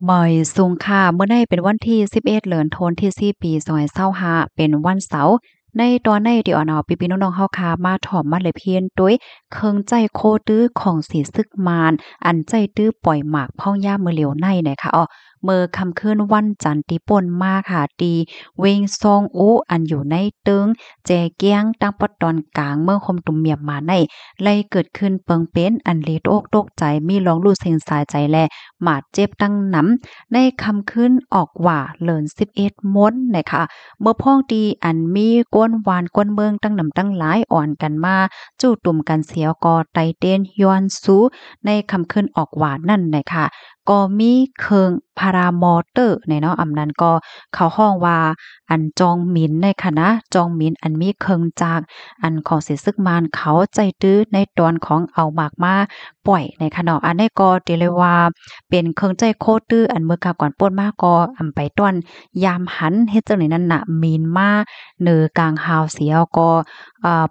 บ่อยสูงค่ะเมื่อได้เป็นวันที่11เดือนธันวาคมที่4ปี2025เป็นวันเสาร์ในตอนในที่อ่อนอพี่ๆน้องๆเฮาค่ะมาถ่อมมาเลยเพียนด้วยเครื่องใจโคตื้อของสีซึกมารอันใจตื้อปล่อยหมากพ่องย่ามมื้อเหลียวในนะคะเมื่อค่ำคืนวันจันทร์ที่ป่นมาค่ะตีเวงซองโออันอยู่ในเติงแจเกียงตั้งปอดตอนกลางเมืองคมตุ่มเมียมมาในไล่เกิดขึ้นเปิงเป็นอันเลโตอกตกใจมีร้องรู้เซ็งสายใจแลหมาดเจ็บตั้งหนำ ในคำขึ้นออกว่าเลิน11ม้นนะคะเมื่อพ้องดีอันมีก้นวานก้นเมืองตั้งนำตั้งหลายอ่อนกันมาจู่ตุ่มกันเสียวกอไตเต้นยอนซูในคำขึ้นออกว่านั่นนะคะก็มีเคิงพารามอเตอร์ในเนาะอำนั้นก็เขาห้องว่าอันจองหมินในคณะจองหมินอันมีเคิงจากอันของเสซึกมานเขาใจตื้อในตอนของเอาหมากมาปล่อยในขณะอันนี้ก็เดเลยว่า เป็นเครื่องใจโคตรตื้ออันเมื่อกาก่อนป่นมาก็อำไปต้อนยามหันเฮ็ดจังได๋นั้นน่ะมีนมาเหนือกลางหาวเสียวก็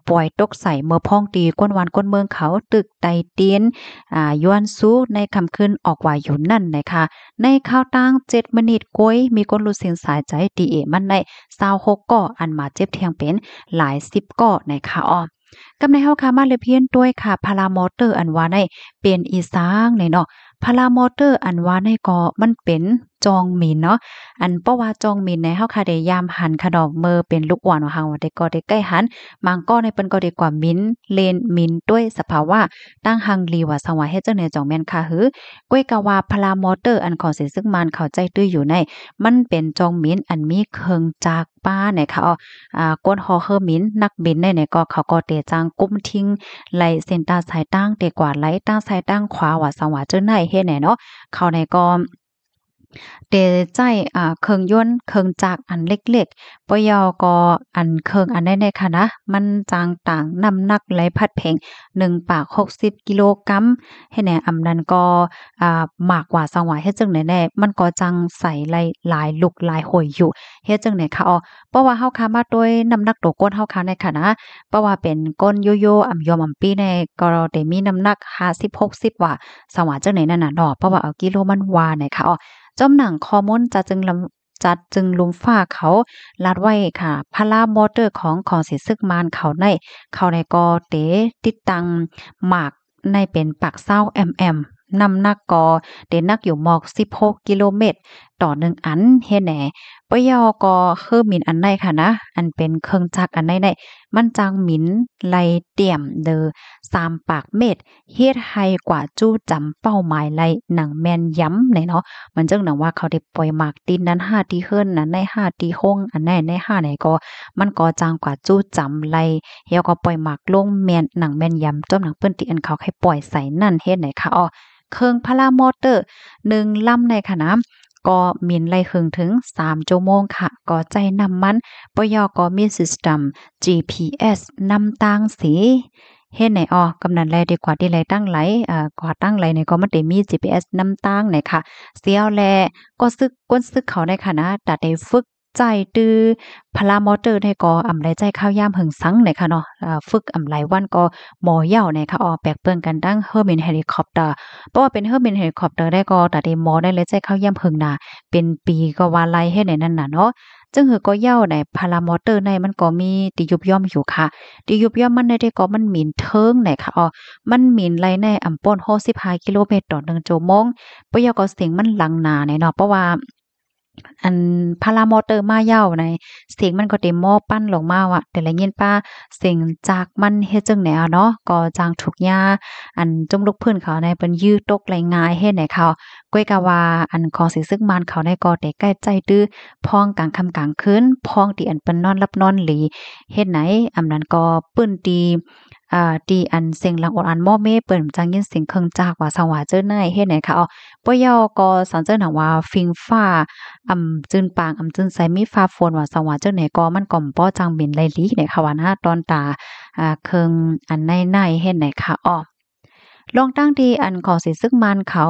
ปล่อยตกใส่เมื่อพ้องตีก้นวานก้นเมืองเขาตึกไตเตียนย้วนสู้ในคำขึ้นออกว่าอยู่นั่นนะคะในข่าวตั้ง7มินิก้อยมีคนรู้เสียงสายใจดีเอมันได้26ก่ออันมาเจ็บแทงเป็นหลาย10ก่อนะคะกำในเฮาค่ะมาเลยเพียนด้วยค่ะพารามอเตอร์อันว่าในเป็นอีสางในเนาะ พารามอเตอร์อันว่าในก็มันเป็นจองหมินเนาะอันเพราะว่าจองหมินในเฮาค่ะได้ยามหันคะดอกเมอเป็นลูกอ่อนของเฮาได้ก็ได้ใกล้หันบางก็ในเปิ้นก็ได้กว่ามินเลนมินด้วยสภาวะตั้งหังลีว่าสังว่าเฮ็ดจังได๋จ่องแม่นค่ะหือก้วยกะว่าพารามอเตอร์อันของสิซึ่งมันเข้าใจตื้ออยู่ในมันเป็นจองหมินอันมีเครื่องจักรป้าเนี่ยค่ะกวนฮอเฮอมินนักบินเนี่ยก็เขาก็เตจางกุ้มทิ้ง ไหลเส้นตาสายตั้งเตกว่าไหลตั้งสายตั้งขวาว่าสังว่าเจ้าไหนเฮ็ดแหน่เนาะเขาในก็เตใจเครื่องยนต์เครื่องจักรอันเล็กๆปยก็อันเครื่องอันใดๆค่ะนะมันจางต่างน้ำหนักไหลพัดแผง1ปาก60กิโลกรัมเฮ็ดแหน่อำนั้นก็มากกว่าสังว่าเฮ็ดจั่งใดแน่มันก็จังใสไหลหลายลุกหลายโหยอยู่เฮ็ดจั่งใดคะเพราะว่าเฮาค้ามาด้วยน้ำหนักตัวก้นเฮาค้าในค่ะนะ เพราะว่าเป็นก้นโยโย่อ่ำยอมอ่ำปี้ในก็ได้มีน้ำหนัก50-60ว่าสว่าจังไหนนั่นน่ะเนาะเพราะว่าเอากิโลมันว่าไหนค่ะจ้อมหนังคอมอนจะจึงลำจัดจึงลุมฟ้าเขาลัดไว้ค่ะพารามอเตอร์ของสิซึกมานเขาในก็เตติดตังหมากในเป็นปากเศร้าน้ำหนักก็เดนักอยู่หมอก16กิโลเมตรต่อ1อันเฮ็ดแหน่ปยอก็คือหมิ่นอันใดค่ะนะอันเป็นเครื่องจักรอันใดๆ มันจางหมินไลเตี่ยมเดอ3ปากเม็ดเฮ็ดให้กว่าจู้จำเป้าหมายไลหนังแม่นย้ำในเนาะมันจึงหนังว่าเขาได้ปล่อยหมากตีนนั้น5ที่เฮิรนนั้นใน5ที่ห้องอันไหนใน5ไหนก็มันก็จางกว่าจู้จำไลเฮียก็ปล่อยหมากลงแม่นหนังแม่นย้ำจอมหนังเปิ้นติอันเขาให้ปล่อยใส่นั่นเฮ็ดไหนคะเครื่องพารามอเตอร์1ลำในค่ะนะก็มินไล่ครึ่งถึง3ชั่วโมงค่ะก็ใจนำมันปยก็มี System GPS นำตางสีเฮ็ดไหนกำนันแลดีกว่าที่ไรตั้งไหลกว่าตั้งไหลเนี่ยก็มันได้มี GPS นำตางไหนค่ะเสียวแลก็ซึกก้นซึกเขาได้ค่ะนะแต่ได้ฝึกใจตื้อพลามอเตอร์ได้ก็อำไลใจข้าวยามหึงสังไหนค่ะเนาะฝึกอำไลวันก็หมอเหย้าไหนค่ะแปลกเปลืองกันดัง Hermin Helicopter เพราะว่าเป็น Hermin Helicopter ได้ก็แต่ได้หมอได้เลยใจข้าวยามหึงน่ะเป็นปีก็ว่าไลเฮ็ดไหนนั่นน่ะเนาะ จึงหือก็เหย้าในพารามอเตอร์ในมันก็มีติยุบย่อมอยู่ค่ะติยุบย่อมมันได้ก็มันหมิ่นเทิงไหนค่ะมันหมิ่นไหลในอำป้น65กิโลเมตรต่อ1ชั่วโมงปะยอก็เสียงมันหลังหนาในเนาะเพราะว่าอันพารามอเตอร์มาเหย้าในเสียงมันก็ได้มอปั้นลงมาว่ะแต่ละยินป้าเสียงจากมันเฮ็ดจังไหนเนาะก็จางถูกยาอันจงลุกพื้นเขาในเปิ้นยื้อตกไหลงายเฮ็ดให้เขาก้อยกะว่าอันของสิซึกมันเขาในก็ได้ใกล้ใจตื้อ พ้องกลางค่ำกลางคืนพ้องที่อันเปิ้นนอนหลับนอนหลีเฮ็ดไหนอำนั้นก็ปึ้นตีตีอันเสียงหลังอดอันม้อเมเปิ้นจังยินเสียงเครื่องจักรว่าสว่าเจ้อเนยเฮ็ดไหนคะปยอก็สันเจิ้นหังว่าฟิงฟ้าจื้นปางจื้นไสมีฟ้าฝนว่าสว่าเจ้าไหนก็มันก็บ่จังเป็นไลลีเนี่ยค่ะว่านะตอนตาเครื่องอันในๆเฮ็ดไหนคะ ลองตั้งที่อันของสิซึกมันเขา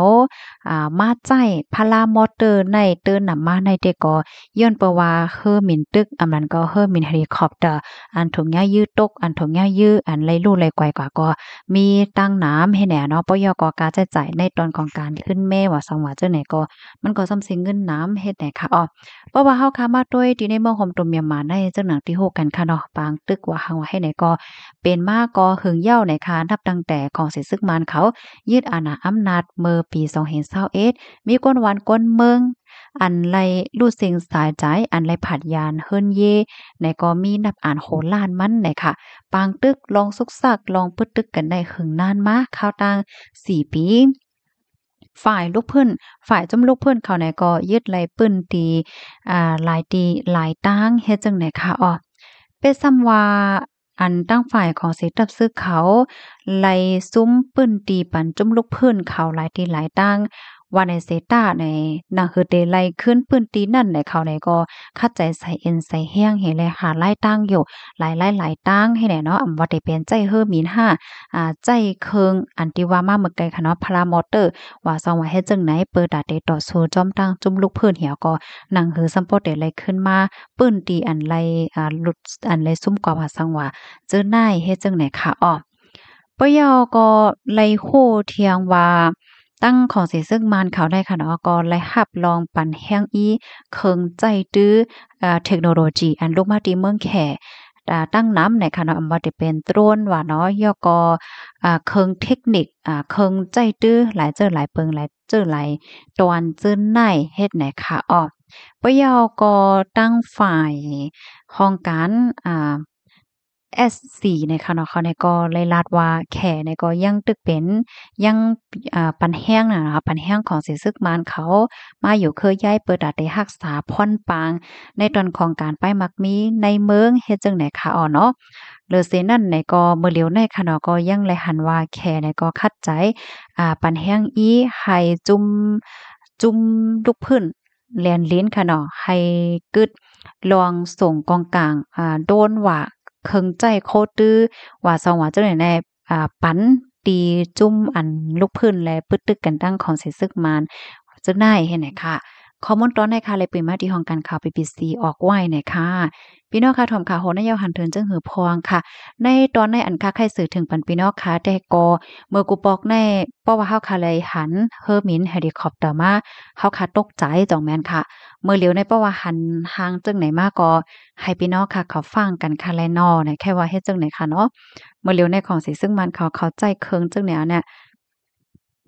มาใจพารามอเตอร์ในเติ้นนำมาในเตก็ย้อนเปว่าเฮอหมินตึกอำนั้นก็เฮอหมินเฮลิคอปเตอร์อันถุงยายื้อตกอันถุงยายื้ออันไล่ลู่ไล่ไกวกว่าก็มีตั้งน้ำให้แหน่เนาะปยก็การใช้จ่ายในตอนของการขึ้นแม่ว่าสังว่าจังไหนก็มันก็ซ้ำสิเงินน้ำเฮ็ดไหนค่ะอ้อเพราะว่าเฮาค่ะมาด้วยที่ในเมืองโฮมตุ่มเมียนมาในจังหนังที่โฮกันค่ะเนาะปางตึกว่าหังว่าให้ไหนก็เป็นมาก็หึงเย้าในค่ะนับตั้งแต่ของสิซึกมันเขายึดอาณาอำนาจเมื่อปี2021มีก้นวันก้นเมืองอันไลลู่เซิงสายใจอันไลผัดยานเฮิรนเยในก็มีนับอ่านโหล้านมันในค่ะปางตึกลองสุกซักลองปึดตึกกันได้หึงนานมาข้าวตัง4 ปีฝ่ายลูกเพิ่นฝ่ายจำลูกเพิ่นเขาไหนก็ยึดไลปื้นตีหลายตีหลายตั้งเฮ็ดจังไหนคะอ้อเป็นซ้ำว่าอันตั้งฝ่ายของสิตับซึกเขาไล่ซุ้มปื้นตีปันจุ่มลูกเพิ่นเขาหลายตีหลายตั้งว่าในเซตาในหนังคือเดไล่ขึ้นปื้นตีนั่นในเขาไหนก็คัดใจใส่เอ็นใส่แห้งเห็นเลยหาไล่ตั้งอยู่หลายตั้งให้แหน่เนาะอำว่าได้เป็นใจเฮอมีนห้าใจเคิงอันที่ว่ามาเมื่อไกลค่ะเนาะพารามอเตอร์ว่าซองว่าเฮ็ดจังไหนเปิดดาเตต่อสู้จอมตั้งจุ่มลูกเพิ่นเหี่ยวก็หนังหือซัมโปเดไล่ขึ้นมาปื้นตีอันไล่หลุดอันไล่ซุ่มกว่าว่าซังว่าเจอนายเฮ็ดจังไหนคะอ้อปยอก็ไล่โคเทียงว่าตั้งของสิซึ่งมานเขาได้ค่ะเนาะก็ไล่หับลองปันแห้งอีเคิงใจตื้อเทคโนโลยีอันลงมาที่เมืองแขตั้งน้ำในค่ะเนาะบ่ได้เป็นโดรนว่าเนาะยอก็เคิงเทคนิคเคิงใจตื้อหลายเจอหลายเปิงหลายเจอหลายตอนเจิ้นในเฮ็ดไหนค่ะอ้อปยอก็ตั้งฝ่ายของการS4 ในค่ะเนาะเขาเนี่ยก็เลยลาดว่าแขเนี่ยก็ยังตึกเป็นยังปันแห้งน่ะนะคะปันแห้งของสิซึกมานเขามาอยู่เคยย้ายเปิดดาได้รักษาพ่อนปางในตอนของการไปมักมีในเมืองเฮ็ดจังไหนคะอ้อเนาะหรือเสนั่นในก็มื้อเหลียวในค่ะเนาะก็ยังเลยหันว่าแขเนี่ยก็คัดใจปันแห้งอีให้จุ่มลูกพื้นแลนลิ้นค่ะเนาะให้กึดลองส่งกองกลางโดนว่า เคิงใจโคตื้อว่าซองว่าเจ้าไหนแน่ปันตีจุ่มอันลูกพื้นและปึดตึกกันตั้งของเสซึกมานจะได้เห็นไหนค่ะข้อมูลตอนในค่ะเลยเป็นมาที่ห้องการข่าว BBC ออกไว้หน่อยค่ะพี่น้องค่ะถอมข่าวโหนยาวหันเทินจึงหือพวงค่ะในตอนในอันค่าใครสื่อถึงปันพี่น้องค่ะแต่ก็เมื่อกูบอกในเพราะว่าเฮาค่ะเลยหันเฮอร์มินเฮลิคอปเตอร์มาเฮาค่ะตกใจจ่องแม่นค่ะเมื่อเหลียวในเพราะว่าหันห่างจึงไหนมาก็ให้พี่น้องค่ะเขาฟังกันค่ะแลนอเนี่ยแค่ว่าเฮ็ดจังไหนค่ะเนาะเมื่อเหลียวในของสิซึ่งมันเขาเข้าใจเคิงจังแนวเนี่ย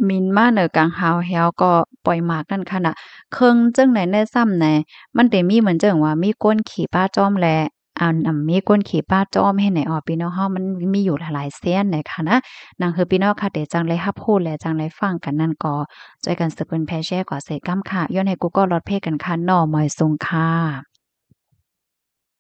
มินมาเหนือกลางหาวแฮวก็ปล่อยหมากนั่นค่ะน่ะเคิงจังไหนแน่ซ้ำแหน่มันได้มีเหมือนจังว่ามีก้นขี่ป้าจ้อมแลมีก้นขี่ป้าจ้อมให้ไหนออพี่น้องเฮามันมีอยู่หลายๆเส้นไหนค่ะนะนังคือพี่น้องค่ะเดี๋ยวจังเลยรับพูดและจังเลยฟังกันนั่นก็ช่วยกันสืบเพิ่นแพ่แชร์กว่าเสกำค่ะย้อนให้กูก็ลดเพศกันค่ะน้อมอยทรงค่ะ